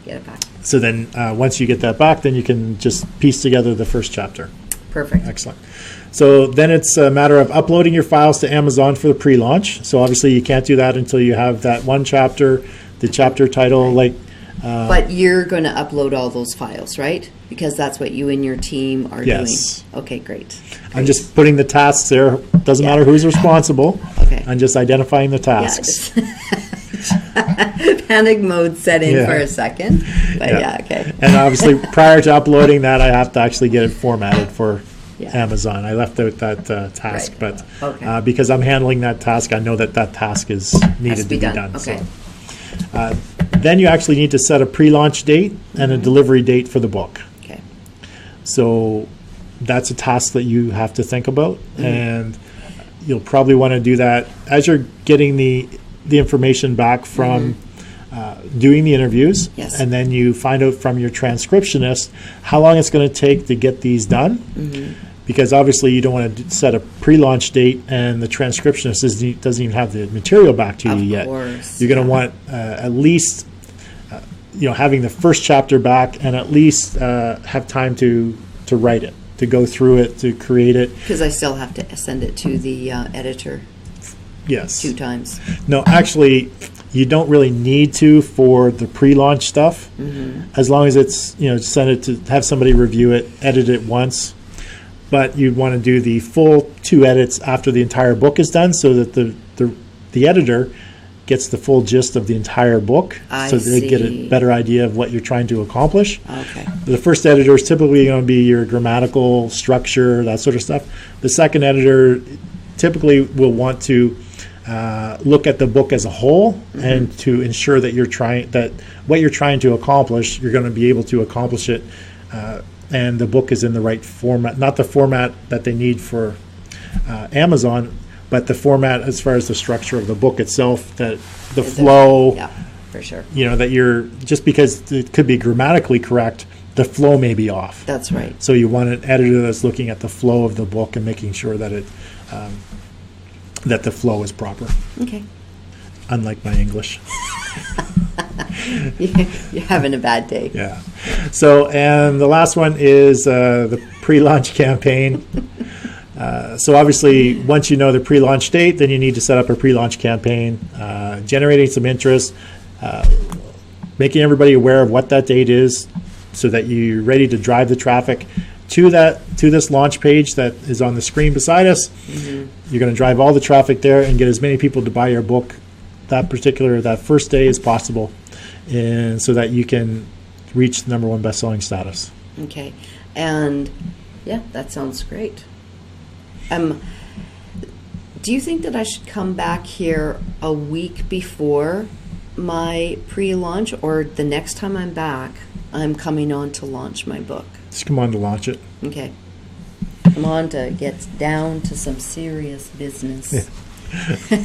it back. So then once you get that back, then you can just piece together the first chapter. Perfect. Excellent. So then it's a matter of uploading your files to Amazon for the pre-launch. So obviously you can't do that until you have that one chapter, the chapter title, but you're going to upload all those files, right? Because that's what you and your team are doing. Okay, great. I'm just putting the tasks there. Doesn't matter who's responsible. Okay. I'm just identifying the tasks. Panic mode set in for a second. But okay. And obviously prior to uploading that, I have to actually get it formatted for Amazon. I left out that task, but because I'm handling that task, I know that task is needed to be done. Okay. So, then you actually need to set a pre-launch date and a delivery date for the book. Okay. So that's a task that you have to think about, and you'll probably want to do that as you're getting the information back from doing the interviews, and then you find out from your transcriptionist how long it's going to take to get these done, because obviously you don't want to set a pre-launch date and the transcriptionist doesn't even have the material back to you yet. You're going to want at least having the first chapter back, and at least have time to write it, to go through it, to create it. Because I still have to send it to the editor. Yes. 2 times. No, actually, you don't really need to for the pre-launch stuff. As long as it's, send it to have somebody review it, edit it once. But you'd want to do the full 2 edits after the entire book is done, so that the editor gets the full gist of the entire book, so they get a better idea of what you're trying to accomplish. Okay. The first editor is typically going to be your grammatical structure, that sort of stuff. The second editor typically will want to look at the book as a whole, and to ensure that what you're trying to accomplish, you're going to be able to accomplish it, and the book is in the right format, not the format that they need for Amazon, but the format as far as the structure of the book itself, that the flow. Yeah, for sure. That you're, just because it could be grammatically correct, the flow may be off. That's right. So you want an editor that's looking at the flow of the book and making sure that that the flow is proper. Okay. Unlike my English. You're having a bad day. Yeah. So, and the last one is the pre-launch campaign. So obviously, once you know the pre-launch date, then you need to set up a pre-launch campaign, generating some interest, making everybody aware of what that date is, so that you're ready to drive the traffic to this launch page that is on the screen beside us. You're going to drive all the traffic there and get as many people to buy your book that first day as possible, and so that you can reach the #1 best-selling status. Okay, and that sounds great. Do you think that I should come back here a week before my pre-launch, or the next time I'm back, I'm coming on to launch my book? Just come on to launch it. Okay. Come on to get down to some serious business. Yeah.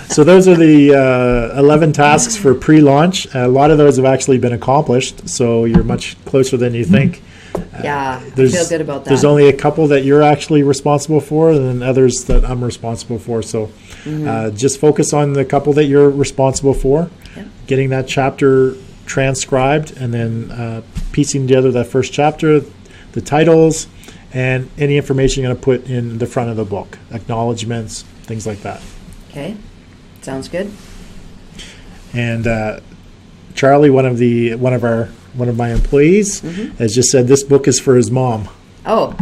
So those are the 11 tasks for pre-launch. A lot of those have actually been accomplished, so you're much closer than you think. I feel good about that. There's only a couple that you're actually responsible for, and then others that I'm responsible for. So just focus on the couple that you're responsible for, getting that chapter transcribed, and then piecing together that first chapter, the titles, and any information you're going to put in the front of the book, acknowledgments, things like that. Okay, sounds good. And Charlie, one of our one of my employees, has just said this book is for his mom. Oh,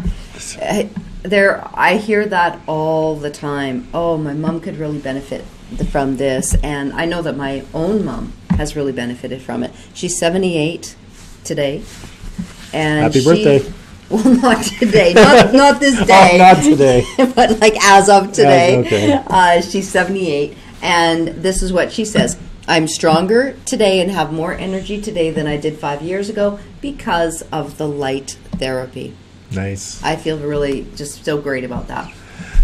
I hear that all the time. Oh, my mom could really benefit from this. And I know that my own mom has really benefited from it. She's 78 today. And Happy birthday. Well, not today. Not this day. Oh, not today. But like as of today. Okay. She's 78. And this is what she says. I'm stronger today and have more energy today than I did 5 years ago because of the light therapy. Nice. I feel really just so great about that.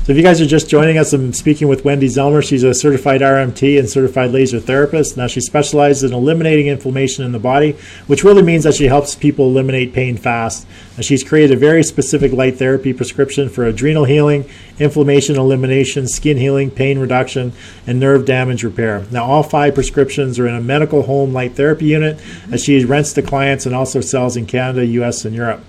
So if you guys are just joining us, I'm speaking with Wendy Zelmer. She's a certified RMT and certified laser therapist. Now she specializes in eliminating inflammation in the body, which really means that she helps people eliminate pain fast. And she's created a very specific light therapy prescription for adrenal healing, inflammation elimination, skin healing, pain reduction, and nerve damage repair. Now all 5 prescriptions are in a medical home light therapy unit that she rents to clients and also sells in Canada, US, and Europe.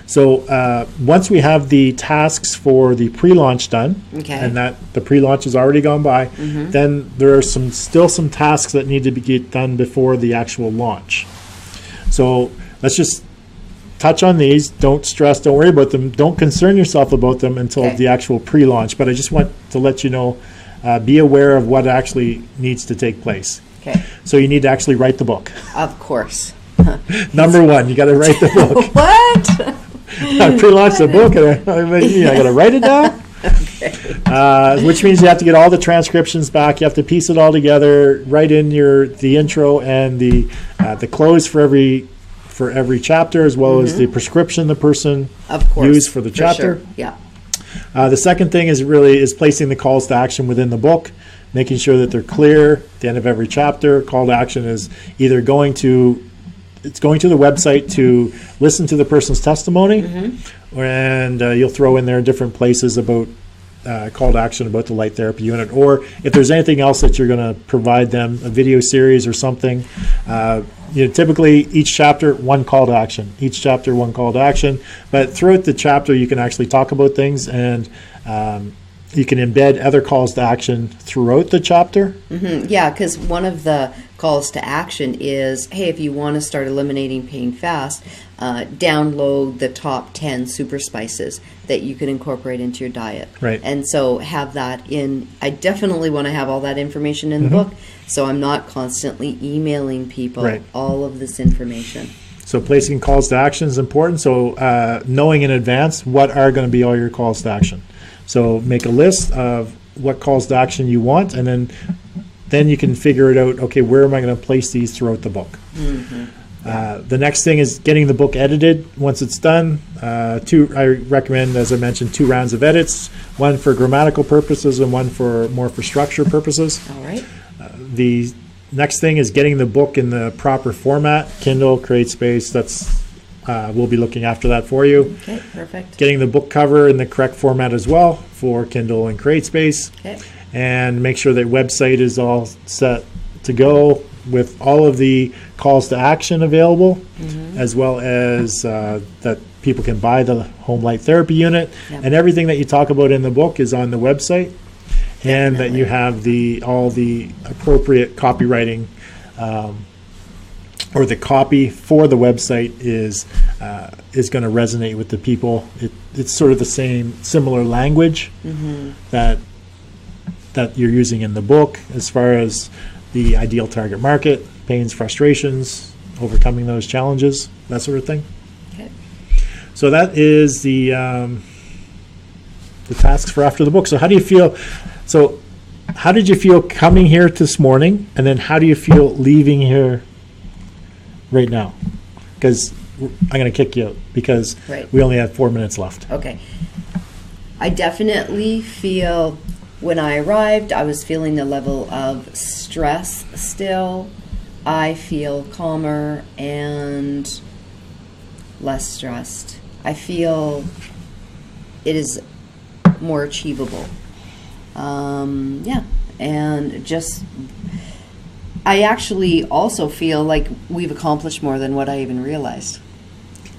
So once we have the tasks for the pre-launch done, and that the pre-launch has already gone by, then there are still some tasks that need to get done before the actual launch. So let's just touch on these. Don't stress. Don't worry about them. Don't concern yourself about them until the actual pre-launch. But I just want to let you know, be aware of what actually needs to take place. Okay. So you need to actually write the book. Of course. Number 1, you got to write the book. What? I pre-launched the book, and I got to write it down. Okay. Which means you have to get all the transcriptions back. You have to piece it all together, write in the intro and the close for every chapter, as well as the prescription the person used for the chapter. Sure. Yeah. The second thing is placing the calls to action within the book, making sure that they're clear at the end of every chapter. Call to action is either going to the website to listen to the person's testimony, and you'll throw in there different places about call to action about the light therapy unit, or if there's anything else that you're going to provide them, a video series or something. Typically each chapter, one call to action. Each chapter, one call to action. But throughout the chapter, you can actually talk about things, and you can embed other calls to action throughout the chapter. Yeah, because one of the calls to action is, hey, if you want to start eliminating pain fast, download the top 10 super spices that you can incorporate into your diet. Right. And so have that in. I definitely want to have all that information in the book, so I'm not constantly emailing people all of this information. So placing calls to action is important. So knowing in advance what are going to be all your calls to action. So make a list of what calls to action you want, and then you can figure it out, okay, where am I going to place these throughout the book? The next thing is getting the book edited. Once it's done, I recommend, as I mentioned, 2 rounds of edits, one for grammatical purposes and one more for structure purposes. All right. The next thing is getting the book in the proper format, Kindle, CreateSpace. We'll be looking after that for you. Okay, perfect. Getting the book cover in the correct format as well for Kindle and CreateSpace. Okay. And make sure that website is all set to go with all of the calls to action available, as well as that people can buy the home light therapy unit. And everything that you talk about in the book is on the website. And that you have all the appropriate copywriting, or the copy for the website is going to resonate with the people. It's sort of the similar language that you're using in the book, as far as the ideal target market, pains, frustrations, overcoming those challenges, that sort of thing. Okay. So that is the tasks for after the book. So how do you feel? So how did you feel coming here this morning, and then how do you feel leaving here right now? Because I'm going to kick you out because we only have 4 minutes left. Okay. I definitely feel, when I arrived, I was feeling the level of stress still. I feel calmer and less stressed. I feel it is more achievable. And just, I actually also feel like we've accomplished more than what I even realized.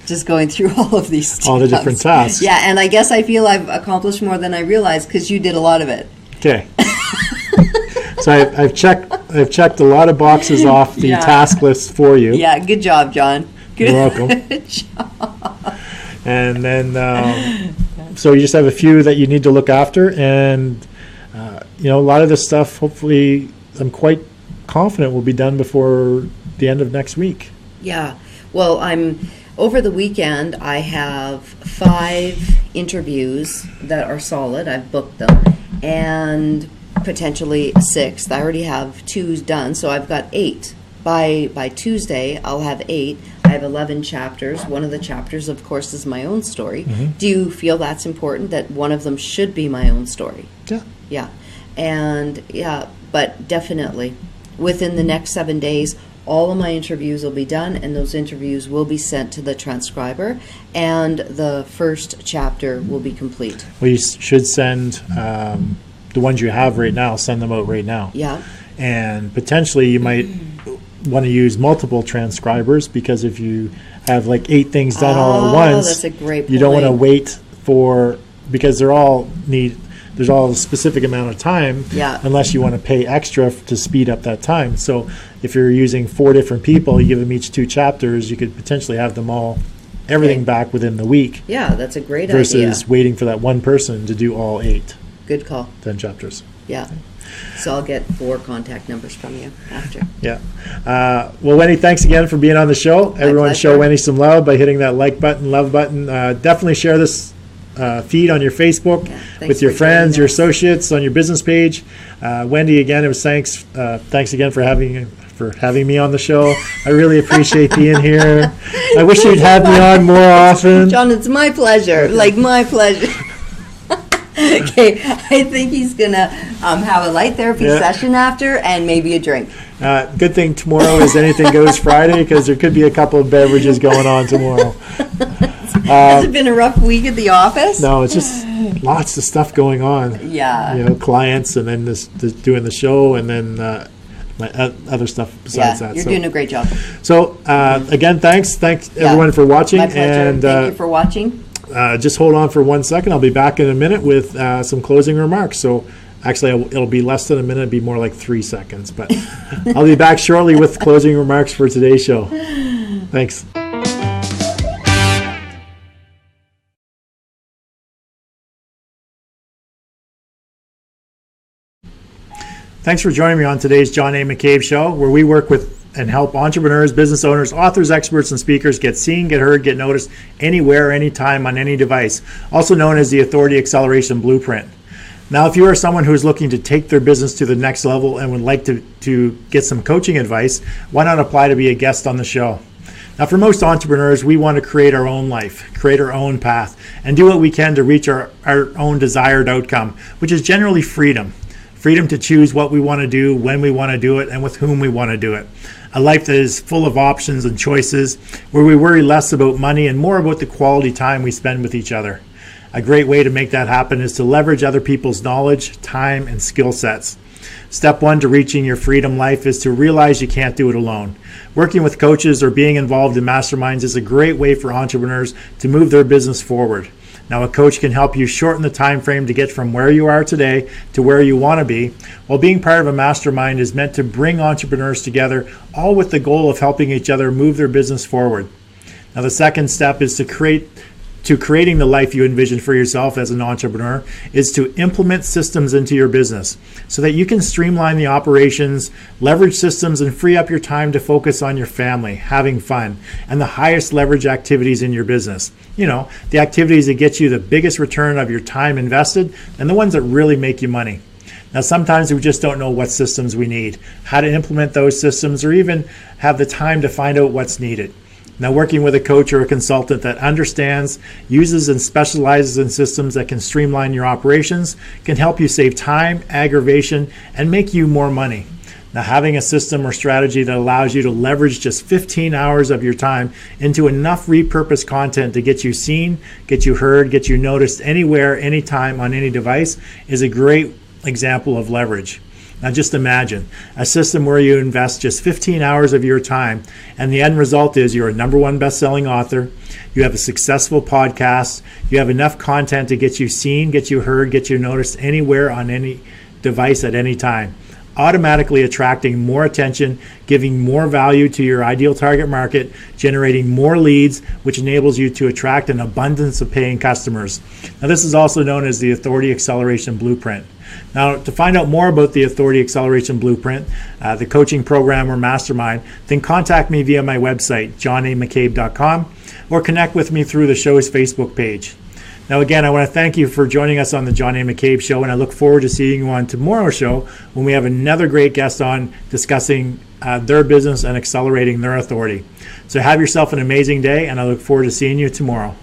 Just going through all of these steps. All the different tasks. Yeah, and I guess I feel I've accomplished more than I realized because you did a lot of it. Okay. So I've checked a lot of boxes off the task list for you. Yeah, good job, John. You're welcome. Good job. And then, so you just have a few that you need to look after. And, a lot of this stuff, hopefully, I'm quite confident will be done before the end of next week. Yeah. Well, over the weekend, I have 5 interviews that are solid. I've booked them. And potentially a 6th. I already have 2 done, so I've got 8. By Tuesday, I'll have 8. I have 11 chapters. One of the chapters, of course, is my own story. Mm-hmm. Do you feel that's important, that one of them should be my own story? Yeah. Yeah. And, but definitely, within the next 7 days, all of my interviews will be done, and those interviews will be sent to the transcriber, and the first chapter will be complete. Well, you should send the ones you have right now, send them out right now. Yeah. And potentially you might want to use multiple transcribers, because if you have like 8 things done all at once, that's a great point. You don't want to wait because there's all a specific amount of time, unless you want to pay extra to speed up that time. So if you're using 4 different people, you give them each 2 chapters, you could potentially have them everything back within the week. Yeah, that's a great versus idea. Versus waiting for that one person to do all 8. Good call. 10 chapters. Yeah. So I'll get 4 contact numbers from you after. Yeah. Well, Wendy, thanks again for being on the show. Everyone show Wendy some love by hitting that like button, love button. Definitely share this feed on your Facebook with your friends, your associates, on your business page. Wendy, again, it was thanks again for having me on the show. I really appreciate being here. I wish you'd have me on more often. John, it's my pleasure. Like, my pleasure. Okay, I think he's going to have a light therapy session after, and maybe a drink. Good thing tomorrow is Anything Goes Friday, because there could be a couple of beverages going on tomorrow. Has it been a rough week at the office? No, it's just lots of stuff going on. Yeah. Clients, and then this doing the show, and then my other stuff besides that. You're doing a great job. So, again, thanks everyone for watching. My pleasure. And thank you for watching. Just hold on for 1 second. I'll be back in a minute with some closing remarks. So actually, it'll be less than a minute. It'll be more like 3 seconds. But I'll be back shortly with closing remarks for today's show. Thanks. Thanks for joining me on today's John A. McCabe Show, where we work with and help entrepreneurs, business owners, authors, experts, and speakers get seen, get heard, get noticed anywhere, anytime, on any device, also known as the Authority Acceleration Blueprint. Now, if you are someone who is looking to take their business to the next level and would like to get some coaching advice, why not apply to be a guest on the show? Now, for most entrepreneurs, we want to create our own life, create our own path, and do what we can to reach our own desired outcome, which is generally freedom. Freedom to choose what we want to do, when we want to do it, and with whom we want to do it. A life that is full of options and choices, where we worry less about money and more about the quality time we spend with each other. A great way to make that happen is to leverage other people's knowledge, time, and skill sets. Step 1 to reaching your freedom life is to realize you can't do it alone. Working with coaches or being involved in masterminds is a great way for entrepreneurs to move their business forward. Now, a coach can help you shorten the time frame to get from where you are today to where you want to be, while being part of a mastermind is meant to bring entrepreneurs together, all with the goal of helping each other move their business forward. Now, the second step is to creating the life you envision for yourself as an entrepreneur is to implement systems into your business so that you can streamline the operations, leverage systems, and free up your time to focus on your family, having fun, and the highest leverage activities in your business. The activities that get you the biggest return of your time invested and the ones that really make you money. Now, sometimes we just don't know what systems we need, how to implement those systems, or even have the time to find out what's needed. Now, working with a coach or a consultant that understands, uses, and specializes in systems that can streamline your operations can help you save time, aggravation, and make you more money. Now, having a system or strategy that allows you to leverage just 15 hours of your time into enough repurposed content to get you seen, get you heard, get you noticed anywhere, anytime, on any device is a great example of leverage. Now, just imagine a system where you invest just 15 hours of your time, and the end result is you're a #1 best-selling author, you have a successful podcast, you have enough content to get you seen, get you heard, get you noticed anywhere on any device at any time. automatically attracting more attention, giving more value to your ideal target market, generating more leads, which enables you to attract an abundance of paying customers. Now, this is also known as the Authority Acceleration Blueprint. Now, to find out more about the Authority Acceleration Blueprint, the coaching program or mastermind, then contact me via my website, johnamccabe.com, or connect with me through the show's Facebook page. Now, again, I want to thank you for joining us on the John A. McCabe Show, and I look forward to seeing you on tomorrow's show when we have another great guest on discussing their business and accelerating their authority. So have yourself an amazing day, and I look forward to seeing you tomorrow.